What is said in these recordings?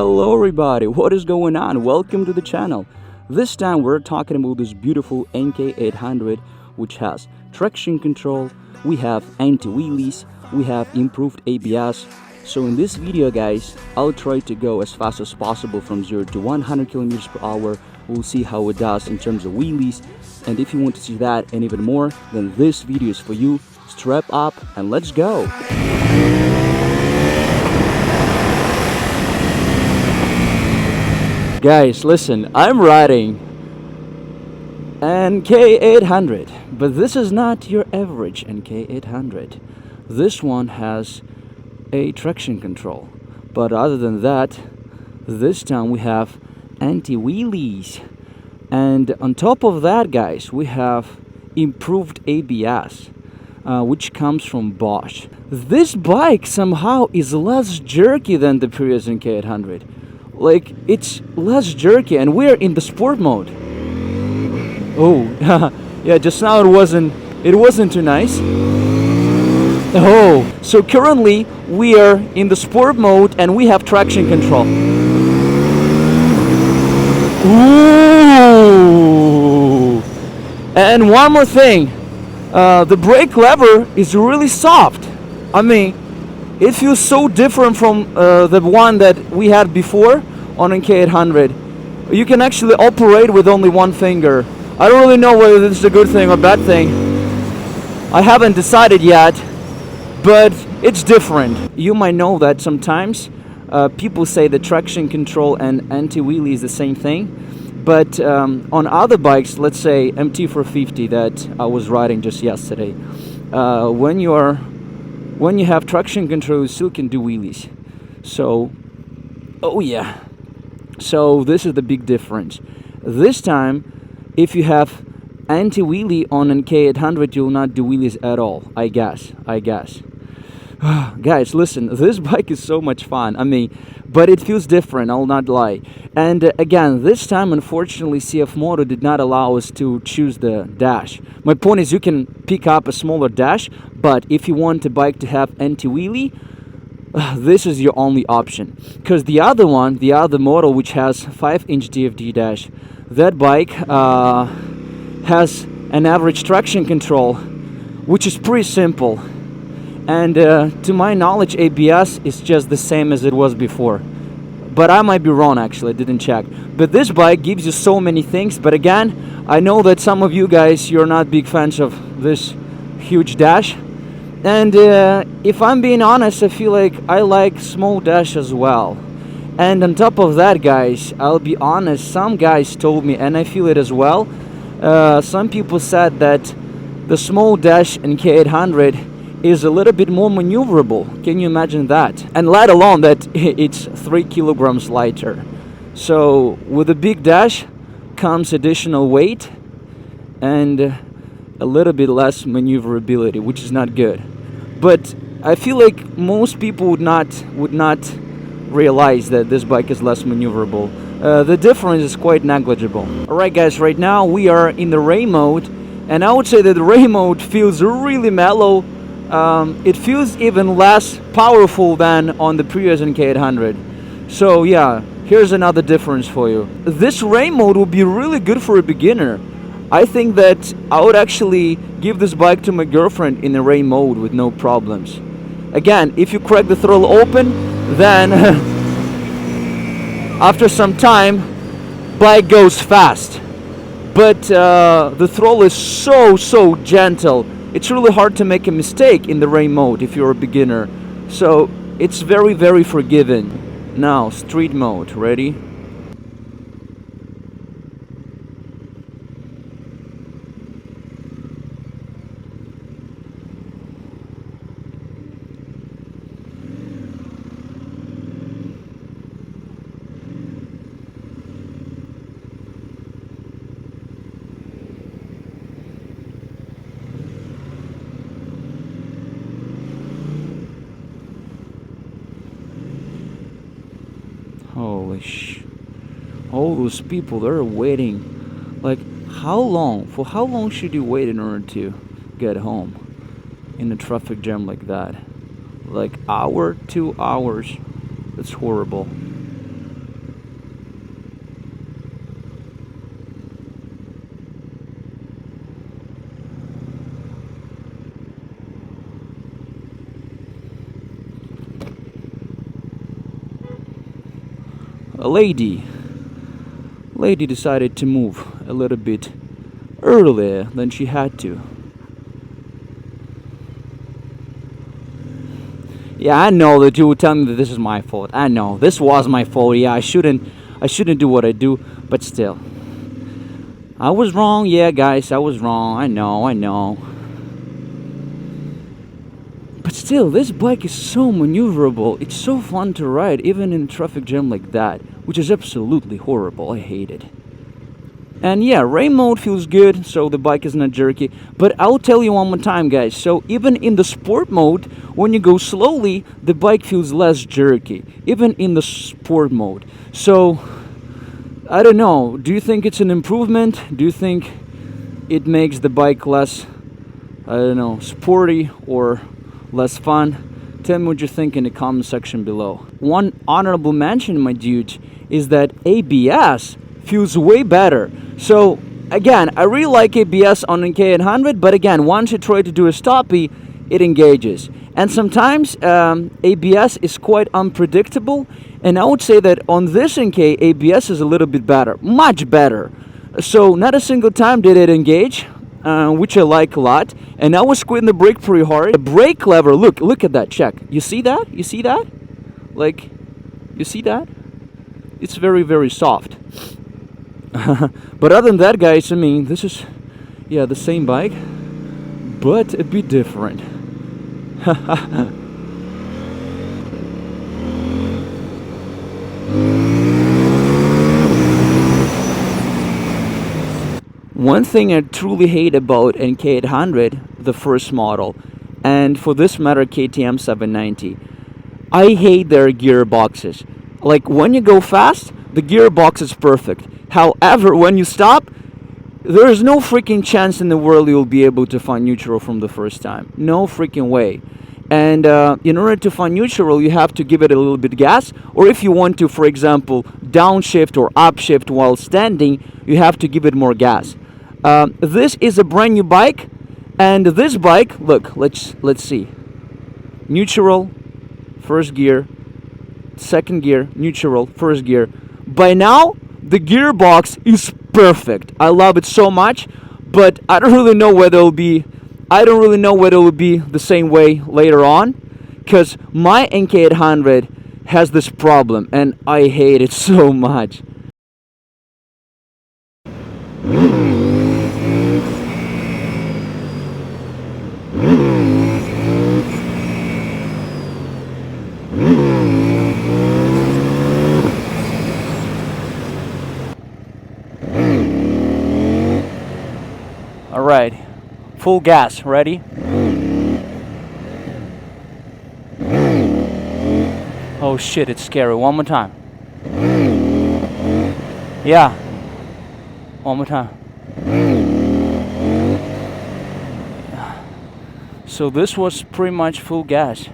Hello everybody, what is going on? Welcome to the channel. This time we're talking about this beautiful NK800 which has traction control, we have anti-wheelies, we have improved ABS. So in this video guys, I'll try to go as fast as possible from 0 to 100 kilometers per hour. We'll see how it does in terms of wheelies, and if you want to see that and even more, then this video is for you. Strap up and let's go! Guys, listen, I'm riding NK800, but this is not your average NK800. This one has a traction control, but other than that, this time we have anti-wheelies, and on top of that guys, we have improved ABS, which comes from Bosch. This bike somehow is less jerky than the previous NK800. Like, it's less jerky, and we're in the sport mode. Oh, yeah, just now it wasn't too nice. Oh, so currently we are in the sport mode and we have traction control. Ooh! And one more thing, the brake lever is really soft. I mean, it feels so different from the one that we had before on NK800. You can actually operate with only one finger. I don't really know whether this is a good thing or bad thing. I haven't decided yet, but it's different. You might know that sometimes people say that traction control and anti-wheelie is the same thing, but on other bikes, let's say MT450 that I was riding just yesterday, when you have traction control, you still can do wheelies. So, oh yeah. So this is the big difference. This time, if you have anti-wheelie on NK800, you'll not do wheelies at all, I guess. Guys, listen, this bike is so much fun. I mean, but it feels different, I'll not lie. And again, this time, unfortunately, CFmoto did not allow us to choose the dash. My point is, you can pick up a smaller dash, but if you want a bike to have anti-wheelie, this is your only option. Because the other one, the other model, which has 5-inch DFD dash, that bike has an average traction control, which is pretty simple. And to my knowledge, ABS is just the same as it was before. But I might be wrong, actually, I didn't check. But this bike gives you so many things. But again, I know that some of you guys, you're not big fans of this huge dash. And if I'm being honest, I feel like I like small dash as well. And on top of that, guys, I'll be honest, some guys told me, and I feel it as well, some people said that the small dash NK800 is a little bit more maneuverable. Can you imagine that? And let alone that it's 3 kilograms lighter. So with a big dash comes additional weight and a little bit less maneuverability, which is not good. But I feel like most people would not realize that this bike is less maneuverable. The difference is quite negligible. Alright guys, right now we are in the rain mode, and I would say that the rain mode feels really mellow. It feels even less powerful than on the previous NK800. So yeah, here's another difference for you. This rain mode will be really good for a beginner. I think that I would actually give this bike to my girlfriend in the rain mode with no problems. Again, if you crack the throttle open, then after some time, bike goes fast. But the throttle is so gentle. It's really hard to make a mistake in the rain mode if you're a beginner. So it's very forgiving. Now, street mode, ready? Holy all those people, they're waiting. Like, how long? For how long should you wait in order to get home in a traffic jam like that? Like hour, 2 hours. That's horrible. a lady decided to move a little bit earlier than she had to. Yeah, I know that you would tell me that this is my fault. I know this was my fault. Yeah, I shouldn't do what I do, but still, I was wrong. Yeah, guys, I was wrong. I know. But still, this bike is so maneuverable. It's so fun to ride, even in a traffic jam like that, which is absolutely horrible. I hate it. And yeah, rain mode feels good, so the bike is not jerky. But I'll tell you one more time, guys. So even in the sport mode, when you go slowly, the bike feels less jerky. Even in the sport mode. So, I don't know. Do you think it's an improvement? Do you think it makes the bike less, I don't know, sporty or less fun? Tell me what you think in the comment section below. One honorable mention, my dude, is that ABS feels way better. So again, I really like ABS on an K800, but again, once you try to do a stoppie, it engages. And sometimes ABS is quite unpredictable, and I would say that on this NK, ABS is a little bit better, much better. So not a single time did it engage, which I like a lot. And I was squeezing the brake pretty hard. The brake lever, look at that, check. You see that? You see that? Like, you see that? It's very, very soft. But other than that, guys, I mean, this is, yeah, the same bike, but a bit different. One thing I truly hate about NK800, the first model, and for this matter KTM 790, I hate their gearboxes. Like when you go fast, the gearbox is perfect. However, when you stop, there is no freaking chance in the world you'll be able to find neutral from the first time. No freaking way. And in order to find neutral, you have to give it a little bit gas. Or if you want to, for example, downshift or upshift while standing, you have to give it more gas. This is a brand new bike, and this bike, look, let's see. Neutral, first gear, second gear, neutral, first gear. By now, the gearbox is perfect. I love it so much, but I don't really know whether it'll be the same way later on, because my NK800 has this problem, and I hate it so much. Alright, full gas, ready? Oh shit, it's scary. One more time. Yeah. One more time. So this was pretty much full gas.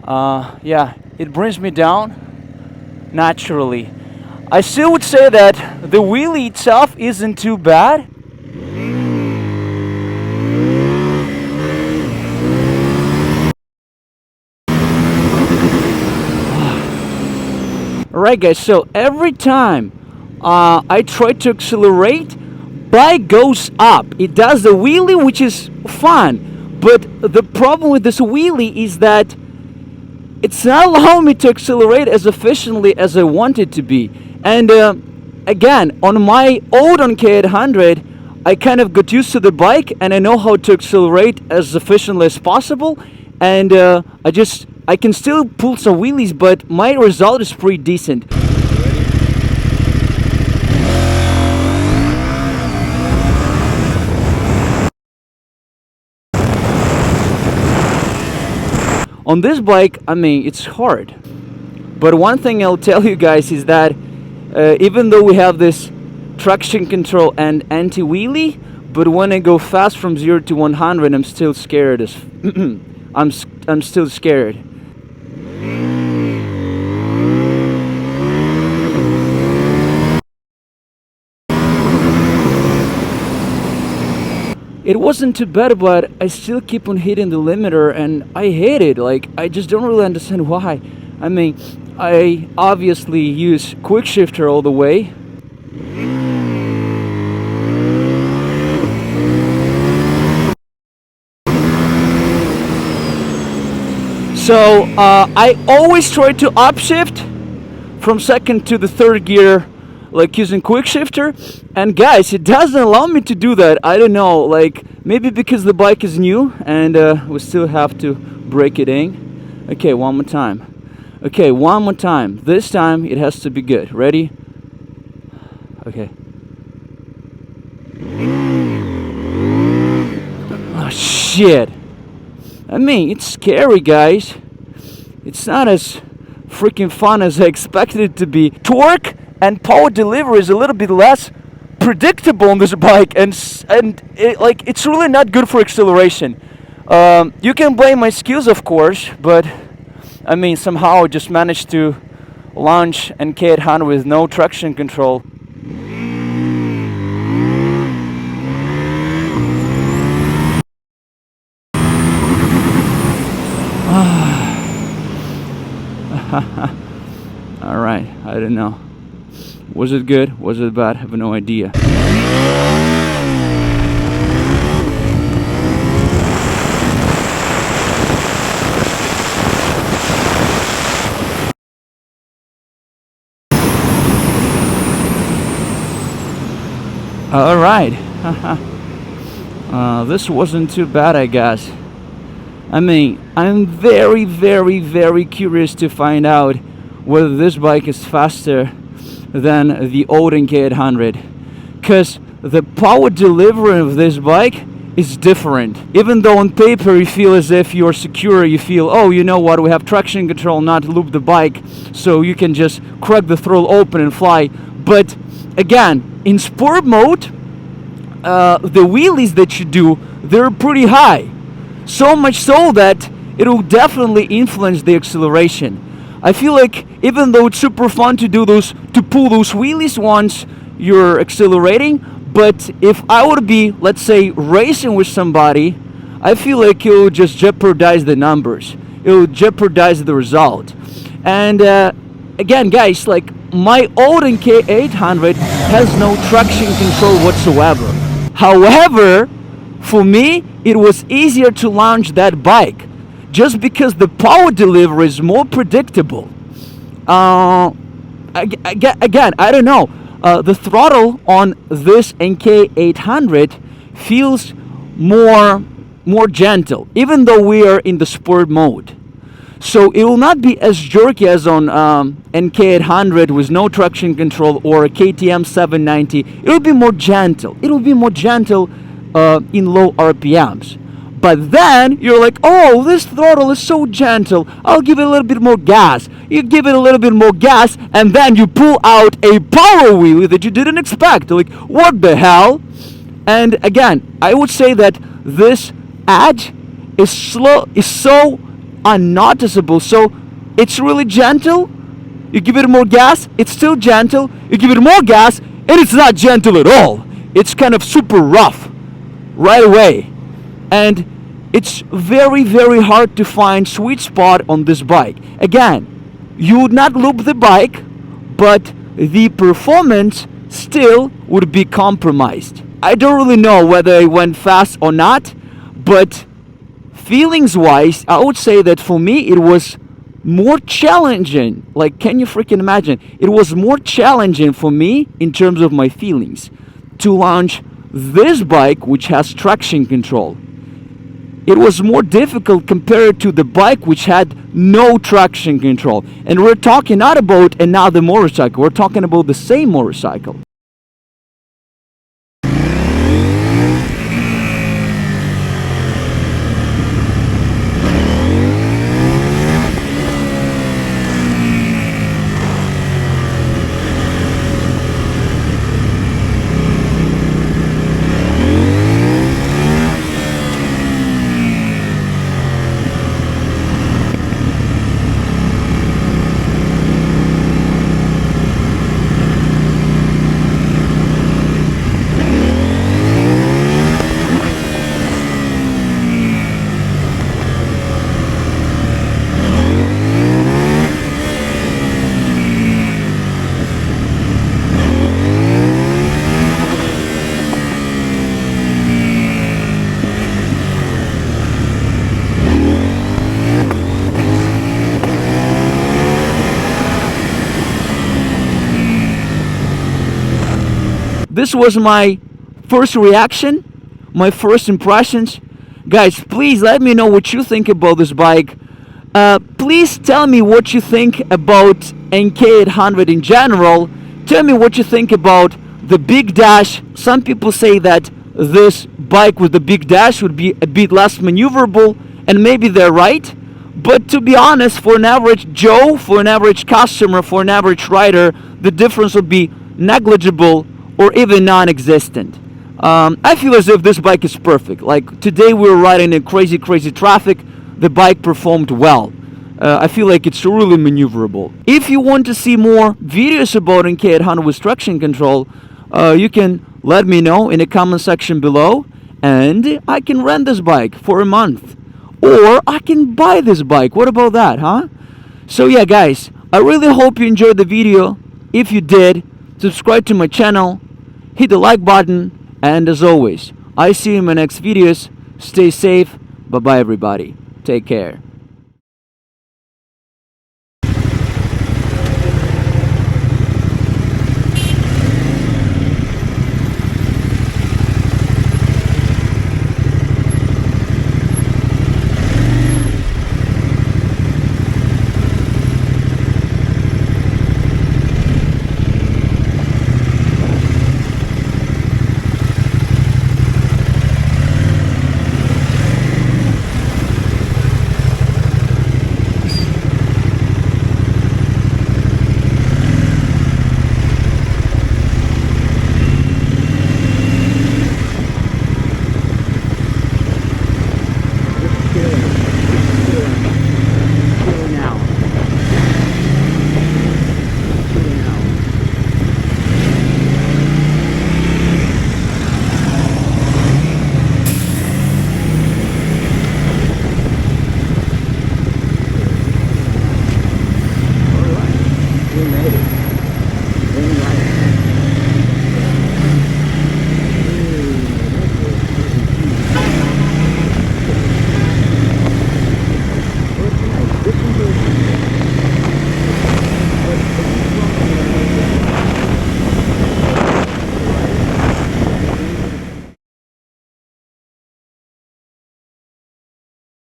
Yeah, it brings me down naturally. I still would say that the wheelie itself isn't too bad. Alright guys, so every time I try to accelerate, bike goes up. It does the wheelie, which is fun, but the problem with this wheelie is that it's not allowing me to accelerate as efficiently as I want it to be. And again, on my old K800, I kind of got used to the bike and I know how to accelerate as efficiently as possible, and I can still pull some wheelies, but my result is pretty decent. On this bike, I mean, it's hard. But one thing I'll tell you guys is that even though we have this traction control and anti-wheelie, but when I go fast from 0 to 100, I'm still scared. I'm still scared. It wasn't too bad, but I still keep on hitting the limiter, and I hate it. Like, I just don't really understand why. I mean, I obviously use quick shifter all the way. So I always try to upshift from second to the third gear, like using quick shifter. And guys, it doesn't allow me to do that. I don't know, like maybe because the bike is new and we still have to break it in. Okay, one more time. Okay, one more time. This time it has to be good. Ready? Okay. Oh shit. I mean, it's scary, guys. It's not as freaking fun as I expected it to be. Torque and power delivery is a little bit less predictable on this bike, and it's really not good for acceleration. You can blame my skills, of course, but I mean, somehow I just managed to launch NK800 with no traction control. Alright, I don't know. Was it good? Was it bad? I have no idea. Alright. This wasn't too bad, I guess. I mean, I'm very, very, very curious to find out whether this bike is faster than the old NK800, because the power delivery of this bike is different. Even though on paper you feel as if you're secure, you feel, oh, you know what, we have traction control, not loop the bike, so you can just crack the throttle open and fly. But again, in sport mode, the wheelies that you do, they're pretty high. So much so that it will definitely influence the acceleration. I feel like even though it's super fun to do those, to pull those wheelies once you're accelerating, but if I would be, let's say, racing with somebody, I feel like it will just jeopardize the numbers. It will jeopardize the result. And again, guys, like my old NK800 has no traction control whatsoever. However, for me, it was easier to launch that bike just because the power delivery is more predictable. Again, I don't know. The throttle on this NK800 feels more gentle, even though we are in the sport mode. So it will not be as jerky as on NK800 with no traction control or a KTM 790. It will be more gentle. It will be more gentle in low RPMs. But then you're like, oh, this throttle is so gentle, I'll give it a little bit more gas. You give it a little bit more gas, and then you pull out a power wheelie that you didn't expect. Like, what the hell? And again, I would say that this edge is so unnoticeable. So it's really gentle. You give it more gas, it's still gentle. You give it more gas, and it's not gentle at all. It's kind of super rough right away. And it's very, very hard to find sweet spot on this bike. Again, you would not loop the bike, but the performance still would be compromised. I don't really know whether it went fast or not, but feelings wise, I would say that for me it was more challenging. Like, can you freaking imagine? It was more challenging for me in terms of my feelings to launch this bike, which has traction control. It was more difficult compared to the bike which had no traction control. And we're talking not about another motorcycle, we're talking about the same motorcycle. this was my first reaction, my first impressions. Guys, please let me know what you think about this bike. Please tell me what you think about NK800 in general. Tell me what you think about the big dash. Some people say that this bike with the big dash would be a bit less maneuverable, and maybe they're right. But to be honest, for an average Joe, for an average customer, for an average rider, the difference would be negligible or even non-existent. I feel as if this bike is perfect. Like today we were riding in crazy traffic. The bike performed well. I feel like it's really maneuverable. If you want to see more videos about NK800 with traction control, you can let me know in the comment section below, and I can rent this bike for a month. Or I can buy this bike. What about that, huh? So yeah, guys, I really hope you enjoyed the video. If you did, subscribe to my channel, hit the like button, and as always, I see you in my next videos. Stay safe. Bye-bye, everybody. Take care.